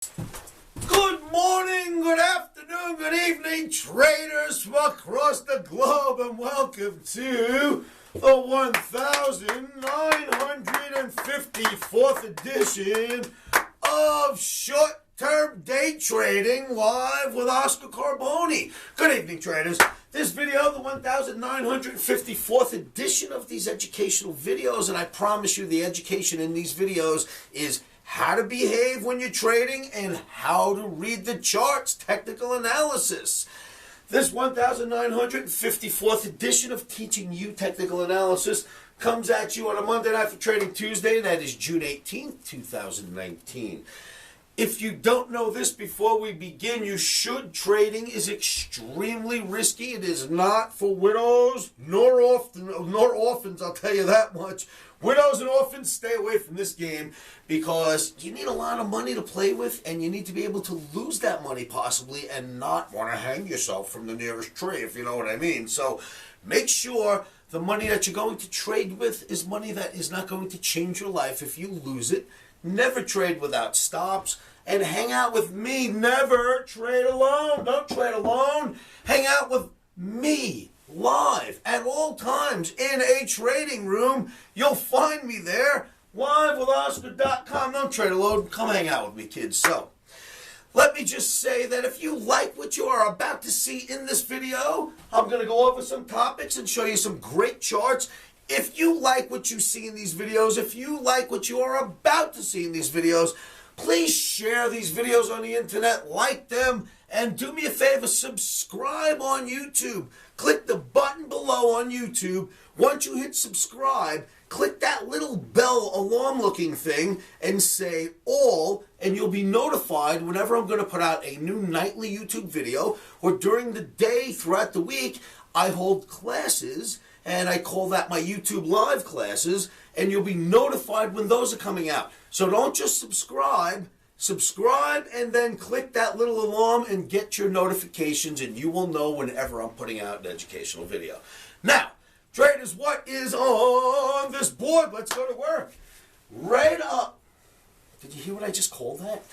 Good morning, good afternoon, good evening, traders from across the globe, and welcome to the 1954th edition of Short-Term Day Trading live with Oscar Carboni. Good evening, traders. This video, the 1954th edition of these educational videos, and I promise you the education in these videos is how to behave when you're trading and how to read the charts, technical analysis. This 1954th edition of Teaching You Technical Analysis comes at you on a Monday night for Trading Tuesday, that is June 18th, 2019. If you don't know this before we begin, you should. Trading is extremely risky. It is not for widows nor orphans, I'll tell you that much. Widows and orphans, stay away from this game because you need a lot of money to play with and you need to be able to lose that money possibly and not want to hang yourself from the nearest tree, if you know what I mean. So make sure the money that you're going to trade with is money that is not going to change your life if you lose it. Never trade without stops. And hang out with me. Never trade alone. Don't trade alone. Hang out with me live at all times in a trading room. You'll find me there. LiveWithOscar.com. Don't trade alone. Come hang out with me, kids. So, let me just say that if you like what you are about to see in this video, I'm going to go over some topics and show you some great charts. If you like what you see in these videos, if you like what you are about to see in these videos, please share these videos on the internet, like them, and do me a favor, subscribe on YouTube. Click the button below on YouTube. Once you hit subscribe, click that little bell alarm looking thing and say all, and you'll be notified whenever I'm going to put out a new nightly YouTube video, or during the day throughout the week, I hold classes, and I call that my YouTube live classes, and you'll be notified when those are coming out. So don't just subscribe and then click that little alarm and get your notifications, and you will know whenever I'm putting out an educational video. Now, traders, what is on this board? Let's go to work. Right up. Did you hear what I just called that?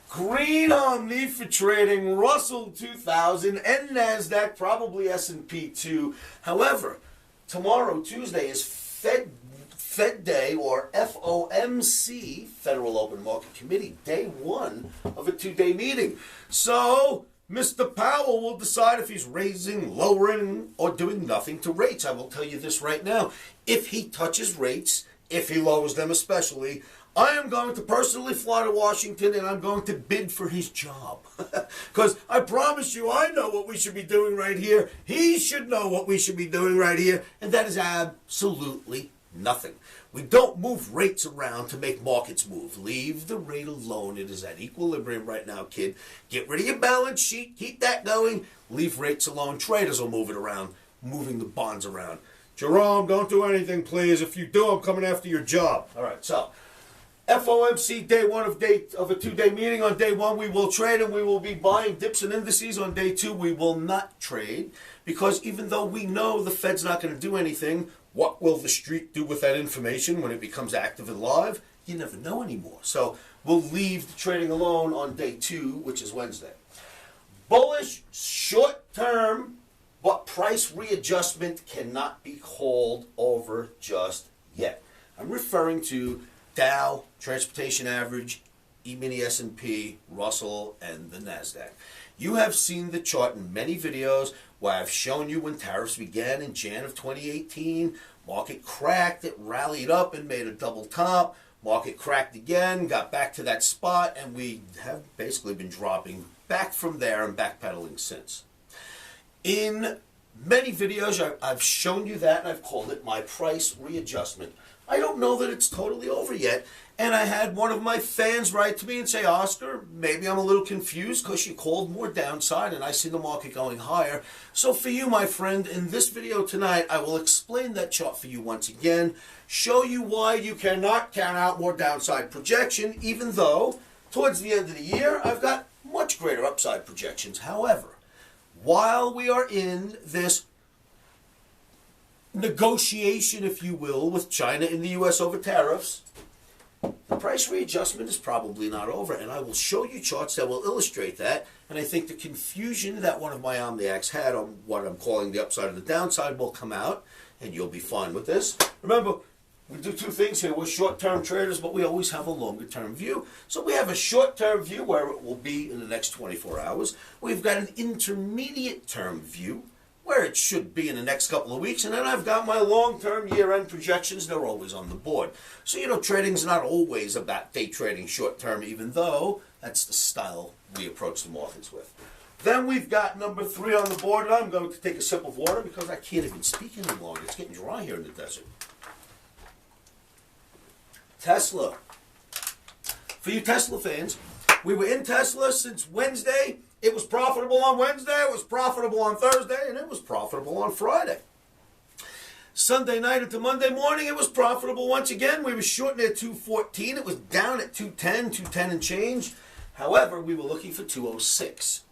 Green OMNI for trading, Russell 2000 and Nasdaq, probably S&P too. However, tomorrow, Tuesday, is Fed Day, or FOMC, Federal Open Market Committee, day one of a two-day meeting. So, Mr. Powell will decide if he's raising, lowering, or doing nothing to rates. I will tell you this right now. If he touches rates, if he lowers them especially, I am going to personally fly to Washington and I'm going to bid for his job. Because I promise you, I know what we should be doing right here. He should know what we should be doing right here. And that is absolutely nothing. We don't move rates around to make markets move. Leave the rate alone. It is at equilibrium right now, kid. Get rid of your balance sheet. Keep that going. Leave rates alone. Traders will move it around, moving the bonds around. Jerome, don't do anything, please. If you do, I'm coming after your job. All right, so FOMC, day one of a two-day meeting. On day one, we will trade and we will be buying dips and indices. On day two, we will not trade because even though we know the Fed's not going to do anything, what will the street do with that information when it becomes active and live? You never know anymore. So we'll leave the trading alone on day two, which is Wednesday. Bullish, short-term, but price readjustment cannot be called over just yet. I'm referring to Dow, Transportation Average, Emini S&P, Russell, and the Nasdaq. You have seen the chart in many videos where I've shown you when tariffs began in Jan of 2018. Market cracked, it rallied up and made a double top. Market cracked again, got back to that spot, and we have basically been dropping back from there and backpedaling since. In many videos, I've shown you that, and I've called it my price readjustment. I don't know that it's totally over yet. And I had one of my fans write to me and say, Oscar, maybe I'm a little confused because you called more downside and I see the market going higher. So for you, my friend, in this video tonight, I will explain that chart for you once again, show you why you cannot count out more downside projection, even though towards the end of the year, I've got much greater upside projections. However, while we are in this negotiation, if you will, with China and the U.S. over tariffs, the price readjustment is probably not over, and I will show you charts that will illustrate that. And I think the confusion that one of my OMNIs had on what I'm calling the upside and the downside will come out, and you'll be fine with this. Remember, we do two things here. We're short-term traders, but we always have a longer-term view. So we have a short-term view where it will be in the next 24 hours. We've got an intermediate-term view where it should be in the next couple of weeks. And then I've got my long-term year-end projections. They're always on the board. So, you know, trading's not always about day trading short-term, even though that's the style we approach the markets with. Then we've got number 3 on the board, and I'm going to take a sip of water because I can't even speak any longer. It's getting dry here in the desert. Tesla. For you Tesla fans, we were in Tesla since Wednesday. It was profitable on Wednesday, it was profitable on Thursday, and it was profitable on Friday. Sunday night into Monday morning, it was profitable once again. We were shorting at 214. It was down at 210 and change. However, we were looking for 206.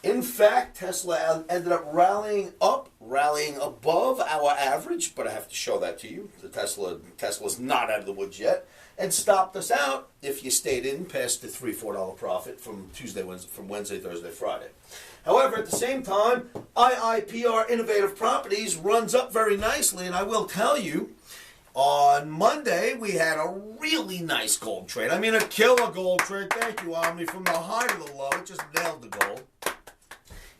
In fact, Tesla ended up rallying above our average, but I have to show that to you. The Tesla's not out of the woods yet, and stopped us out if you stayed in past the $3-4 profit from Wednesday, Thursday, Friday. However, at the same time, IIPR Innovative Properties runs up very nicely, and I will tell you, on Monday, we had a really nice gold trade. I mean, a killer gold trade. Thank you, Omni. From the high to the low, it just nailed the gold.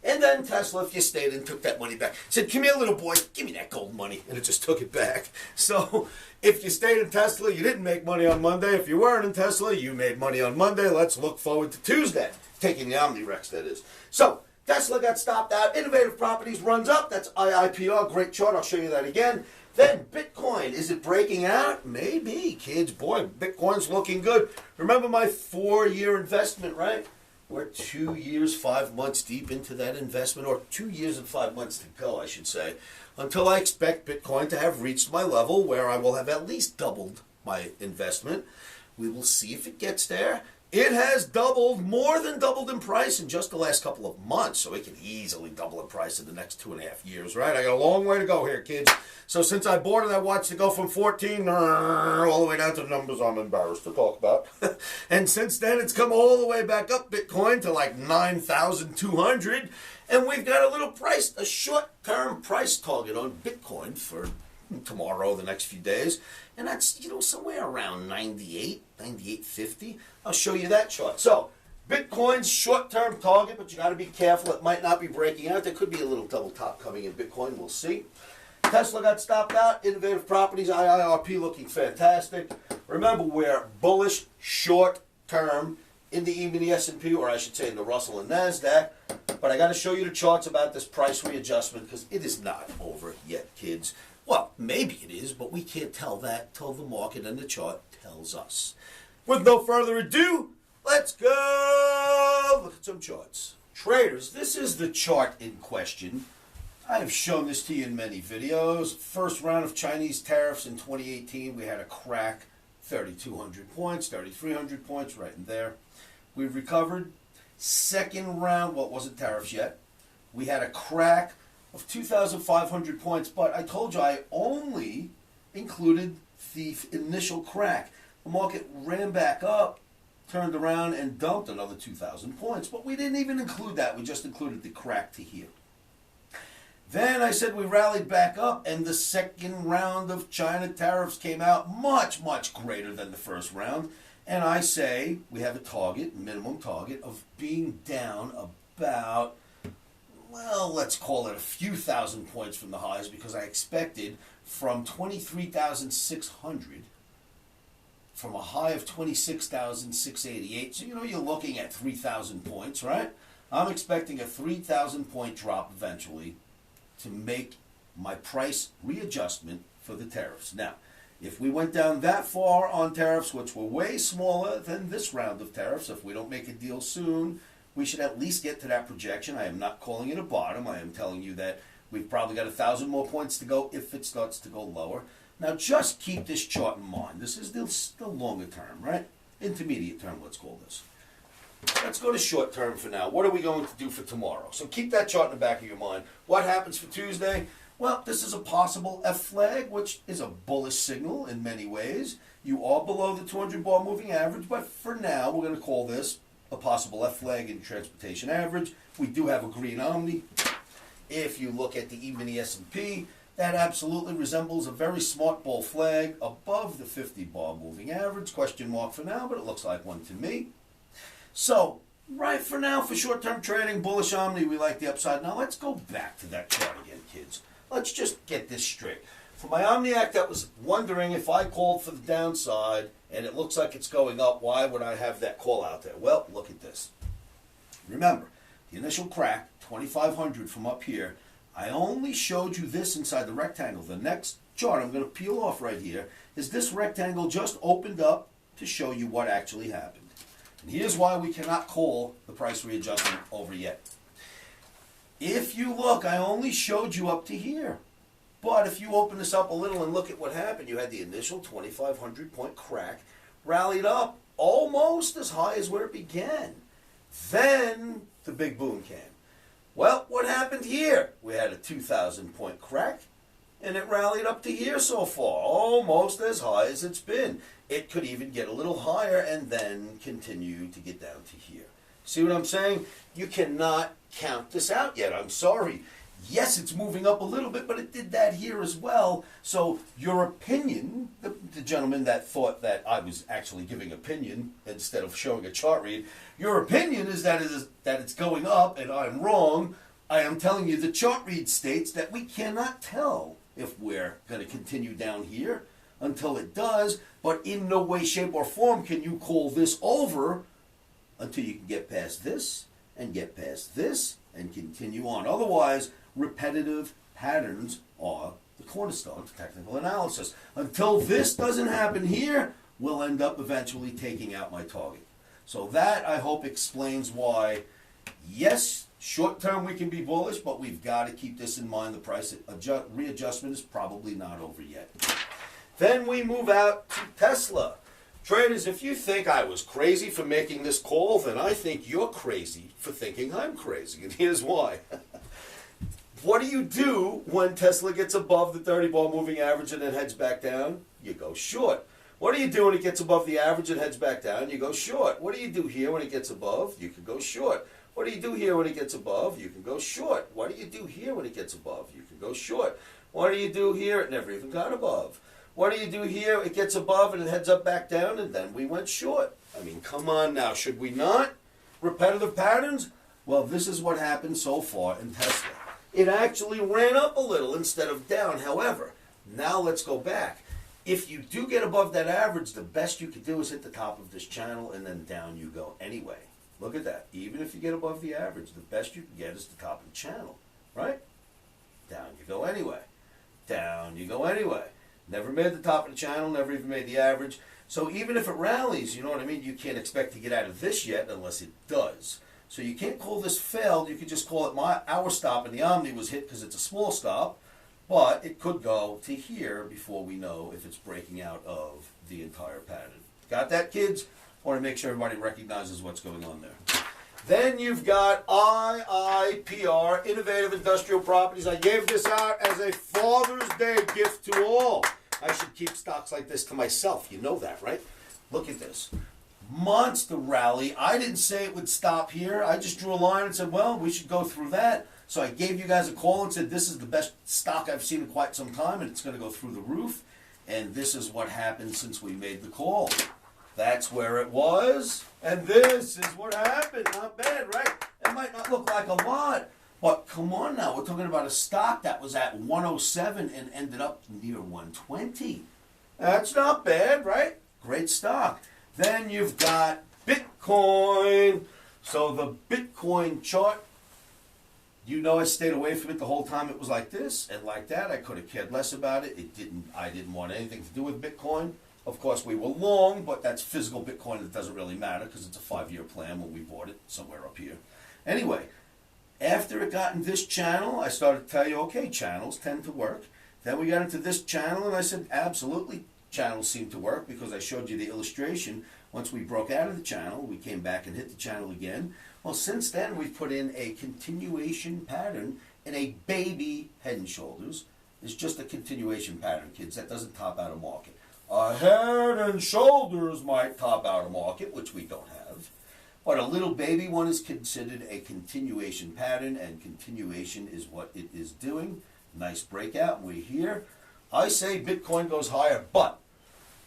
And then Tesla, if you stayed in, took that money back. Said, come here, little boy, give me that gold money. And it just took it back. So if you stayed in Tesla, you didn't make money on Monday. If you weren't in Tesla, you made money on Monday. Let's look forward to Tuesday. Taking the OmniRex, that is. So Tesla got stopped out. Innovative Properties runs up. That's IIPR. Great chart. I'll show you that again. Then Bitcoin. Is it breaking out? Maybe, kids. Boy, Bitcoin's looking good. Remember my 4-year investment, right? We're 2 years, 5 months deep into that investment, or 2 years and 5 months to go, I should say, until I expect Bitcoin to have reached my level where I will have at least doubled my investment. We will see if it gets there. It has doubled, more than doubled in price in just the last couple of months, so it can easily double in price in the next 2.5 years, right? I got a long way to go here, kids. So since I bought it, I watched it go from 14 all the way down to the numbers I'm embarrassed to talk about. And since then, it's come all the way back up, Bitcoin, to like 9,200. And we've got a short-term price target on Bitcoin for tomorrow, the next few days, and that's, you know, somewhere around 98.50. I'll show you that chart. So Bitcoin's short-term target, but you got to be careful. It might not be breaking out. There could be a little double top coming in Bitcoin. We'll see. Tesla got stopped out. Innovative Properties, IIRP, looking fantastic. Remember, we're bullish short-term in the Emini S&P, or I should say in the Russell and Nasdaq. But I got to show you the charts about this price readjustment because it is not over yet, kids. Well, maybe it is, but we can't tell that till the market and the chart tells us. With no further ado, let's go look at some charts. Traders, this is the chart in question. I have shown this to you in many videos. First round of Chinese tariffs in 2018, we had a crack, 3,200 points, 3,300 points, right in there. We've recovered. Second round, well, it wasn't tariffs yet. We had a crack of 2,500 points, but I told you I only included the initial crack. The market ran back up, turned around, and dumped another 2,000 points, but we didn't even include that. We just included the crack to here. Then I said we rallied back up, and the second round of China tariffs came out much, much greater than the first round, and I say we have a target, minimum target, of being down about, well, let's call it a few thousand points from the highs, because I expected from 23,600, from a high of 26,688. So, you know, you're looking at 3,000 points, right? I'm expecting a 3,000 point drop eventually to make my price readjustment for the tariffs. Now, if we went down that far on tariffs, which were way smaller than this round of tariffs, if we don't make a deal soon, we should at least get to that projection. I am not calling it a bottom. I am telling you that we've probably got 1,000 more points to go if it starts to go lower. Now, just keep this chart in mind. This is the longer term, right? Intermediate term, let's call this. Let's go to short term for now. What are we going to do for tomorrow? So keep that chart in the back of your mind. What happens for Tuesday? Well, this is a possible F flag, which is a bullish signal in many ways. You are below the 200 bar moving average, but for now, we're going to call this a possible F flag in transportation average. We do have a green Omni. If you look at the Emini S&P, that absolutely resembles a very smart bull flag above the 50 bar moving average. Question mark for now, but it looks like one to me. So, right for now, for short-term trading, bullish Omni, we like the upside. Now, let's go back to that chart again, kids. Let's just get this straight. For my Omniac that was wondering if I called for the downside and it looks like it's going up, why would I have that call out there? Well, look at this. Remember, the initial crack, 2,500 from up here, I only showed you this inside the rectangle. The next chart I'm going to peel off right here is this rectangle just opened up to show you what actually happened. And here's why we cannot call the price readjustment over yet. If you look, I only showed you up to here. But if you open this up a little and look at what happened, you had the initial 2,500 point crack, rallied up almost as high as where it began. Then the big boom came. Well, what happened here? We had a 2,000 point crack, and it rallied up to here so far, almost as high as it's been. It could even get a little higher and then continue to get down to here. See what I'm saying? You cannot count this out yet. I'm sorry. Yes, it's moving up a little bit, but it did that here as well. So your opinion, the gentleman that thought that I was actually giving opinion instead of showing a chart read, your opinion is that it's going up and I'm wrong. I am telling you the chart read states that we cannot tell if we're going to continue down here until it does, but in no way, shape, or form can you call this over until you can get past this and get past this and continue on. Otherwise, repetitive patterns are the cornerstone of technical analysis. Until this doesn't happen here, we'll end up eventually taking out my target. So that, I hope, explains why, yes, short term we can be bullish, but we've got to keep this in mind. The price readjustment is probably not over yet. Then we move out to Tesla. Traders, if you think I was crazy for making this call, then I think you're crazy for thinking I'm crazy. And here's why. What do you do when Tesla gets above the 30 bar moving average and then heads back down? You go short. What do you do when it gets above the average and heads back down? You go short. What do you do here when it gets above? You can go short. What do you do here when it gets above? You can go short. What do you do here when it gets above? You can go short. What do you do here? It never even got above. What do you do here? It gets above and it heads up back down, and then we went short. I mean, come on now. Should we not? Repetitive patterns? Well, this is what happened so far in Tesla. It actually ran up a little instead of down. However, now let's go back. If you do get above that average, the best you could do is hit the top of this channel and then down you go anyway. Look at that. Even if you get above the average, the best you can get is the top of the channel, right? Down you go anyway. Down you go anyway. Never made the top of the channel, never even made the average. So even if it rallies, you know what I mean, you can't expect to get out of this yet unless it does. So you can't call this failed. You could just call it our stop, and the Omni was hit because it's a small stop. But it could go to here before we know if it's breaking out of the entire pattern. Got that, kids? I want to make sure everybody recognizes what's going on there. Then you've got IIPR, Innovative Industrial Properties. I gave this out as a Father's Day gift to all. I should keep stocks like this to myself. You know that, right? Look at this. Monster rally. I didn't say it would stop here. I just drew a line and said, well, we should go through that. So I gave you guys a call and said, this is the best stock I've seen in quite some time, and it's going to go through the roof. And this is what happened since we made the call. That's where it was, and this is what happened. Not bad, right? It might not look like a lot, but come on now. We're talking about a stock that was at 107 and ended up near 120. That's not bad, right? Great stock. Then you've got Bitcoin. So the Bitcoin chart, you know I stayed away from it the whole time it was like this and like that. I could have cared less about it. I didn't want anything to do with Bitcoin. Of course, we were long, but that's physical Bitcoin. It doesn't really matter because it's a 5-year plan when we bought it somewhere up here. Anyway, after it got in this channel, I started to tell you, okay, channels tend to work. Then we got into this channel, and I said, absolutely, channels seem to work because I showed you the illustration. Once we broke out of the channel, we came back and hit the channel again. Well, since then, we've put in a continuation pattern and a baby head and shoulders. It's just a continuation pattern, kids. That doesn't top out a market. A head and shoulders might top out a market, which we don't have. But a little baby one is considered a continuation pattern, and continuation is what it is doing. Nice breakout. We're here. I say Bitcoin goes higher, but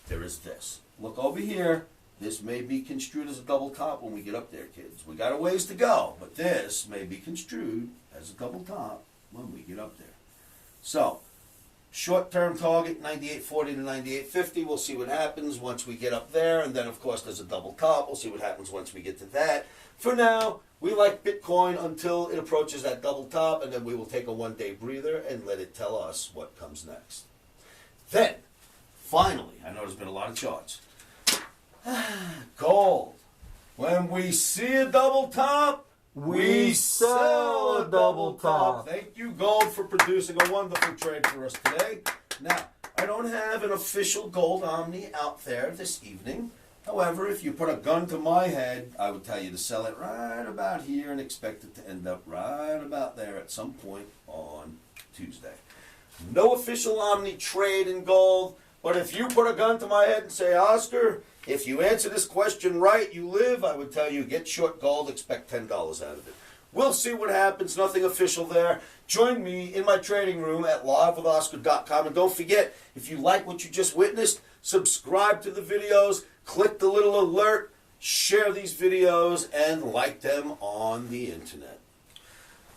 there is this. Look over here. This may be construed as a double top when we get up there, kids. We got a ways to go, but this may be construed as a double top when we get up there. So, short-term target, 98.40 to 98.50. We'll see what happens once we get up there. And then, of course, there's a double top. We'll see what happens once we get to that. For now, we like Bitcoin until it approaches that double top, and then we will take a one-day breather and let it tell us what comes next. Then, finally, I know there's been a lot of charts. Gold. When we see a double top, we sell a double top. Thank you, gold, for producing a wonderful trade for us today. Now, I don't have an official gold Omni out there this evening. However, if you put a gun to my head, I would tell you to sell it right about here and expect it to end up right about there at some point on Tuesday. No official Omni trade in gold, but if you put a gun to my head and say, Oscar, if you answer this question right, you live, I would tell you, get short gold, expect $10 out of it. We'll see what happens, nothing official there. Join me in my trading room at livewithoscar.com. And don't forget, if you like what you just witnessed, subscribe to the videos, click the little alert, share these videos, and like them on the internet.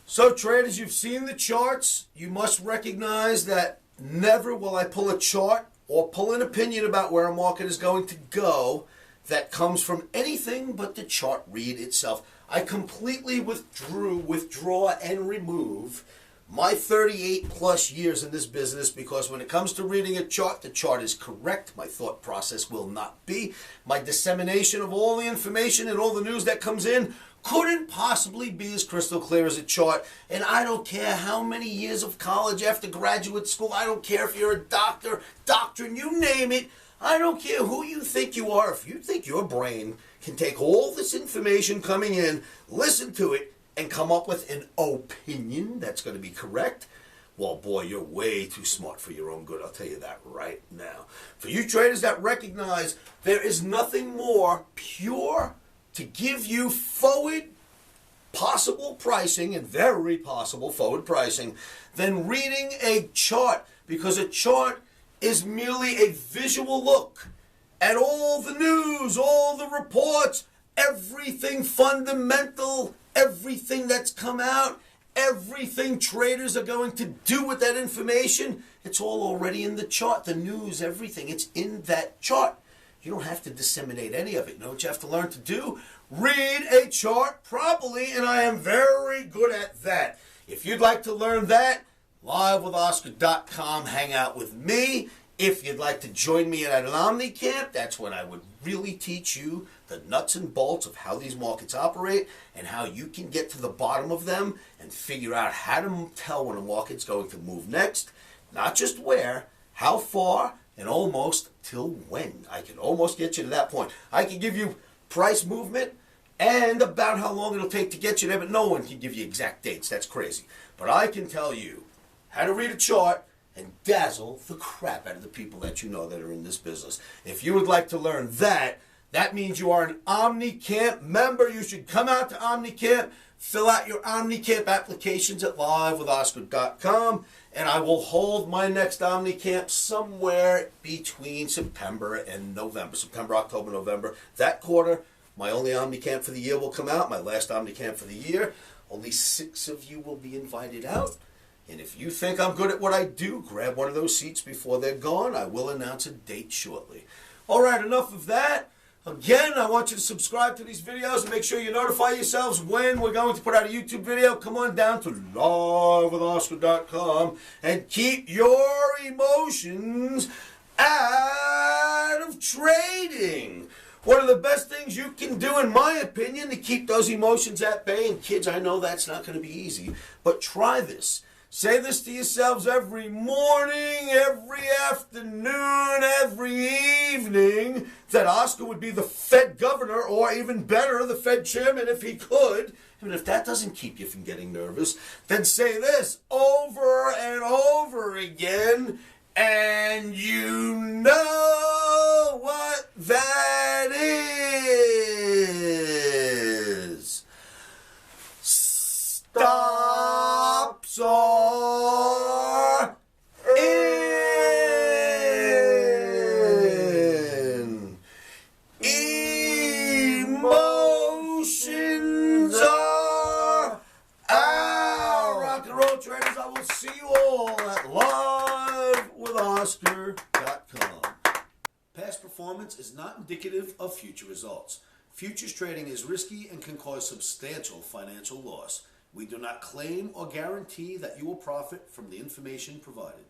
So traders, you've seen the charts. You must recognize that never will I pull a chart or pull an opinion about where a market is going to go that comes from anything but the chart read itself. I completely withdraw and remove my 38 plus years in this business, because when it comes to reading a chart, the chart is correct. My thought process will not be. My dissemination of all the information and all the news that comes in couldn't possibly be as crystal clear as a chart. And I don't care how many years of college after graduate school. I don't care if you're a doctrine, you name it. I don't care who you think you are. If you think your brain can take all this information coming in, listen to it, and come up with an opinion that's going to be correct, well, boy, you're way too smart for your own good. I'll tell you that right now. For you traders that recognize there is nothing more pure to give you forward possible pricing, and very possible forward pricing, than reading a chart, because a chart is merely a visual look at all the news, all the reports, everything fundamental, everything that's come out, everything traders are going to do with that information. It's all already in the chart. The news, everything, it's in that chart. You don't have to disseminate any of it. You know what you have to learn to do? Read a chart properly, and I am very good at that. If you'd like to learn that, livewithoscar.com, hang out with me. If you'd like to join me at an Omni camp, that's when I would really teach you the nuts and bolts of how these markets operate and how you can get to the bottom of them and figure out how to tell when a market's going to move next. Not just where, how far, and almost till when. I can almost get you to that point. I can give you price movement and about how long it'll take to get you there, but no one can give you exact dates. That's crazy. But I can tell you how to read a chart and dazzle the crap out of the people that you know that are in this business. If you would like to learn that, that means you are an Omni Camp member. You should come out to Omni Camp, fill out your Omni Camp applications at livewithoscar.com, and I will hold my next Omni Camp somewhere between September and November. September, October, November. That quarter, my only Omni Camp for the year will come out, my last Omni Camp for the year. Only 6 of you will be invited out. And if you think I'm good at what I do, grab one of those seats before they're gone. I will announce a date shortly. All right, enough of that. Again, I want you to subscribe to these videos and make sure you notify yourselves when we're going to put out a YouTube video. Come on down to livewithoscar.com and keep your emotions out of trading. One of the best things you can do, in my opinion, to keep those emotions at bay, and kids, I know that's not going to be easy, but try this. Say this to yourselves every morning, every afternoon, every evening, that Oscar would be the Fed governor, or even better, the Fed chairman if he could. And if that doesn't keep you from getting nervous, then say this over and over again And you know what that is. Stops are in. Emotions are out. Rock and roll traders, I will see you all at livewithoscar.com. Past performance is not indicative of future results. Futures trading is risky and can cause substantial financial loss. We do not claim or guarantee that you will profit from the information provided.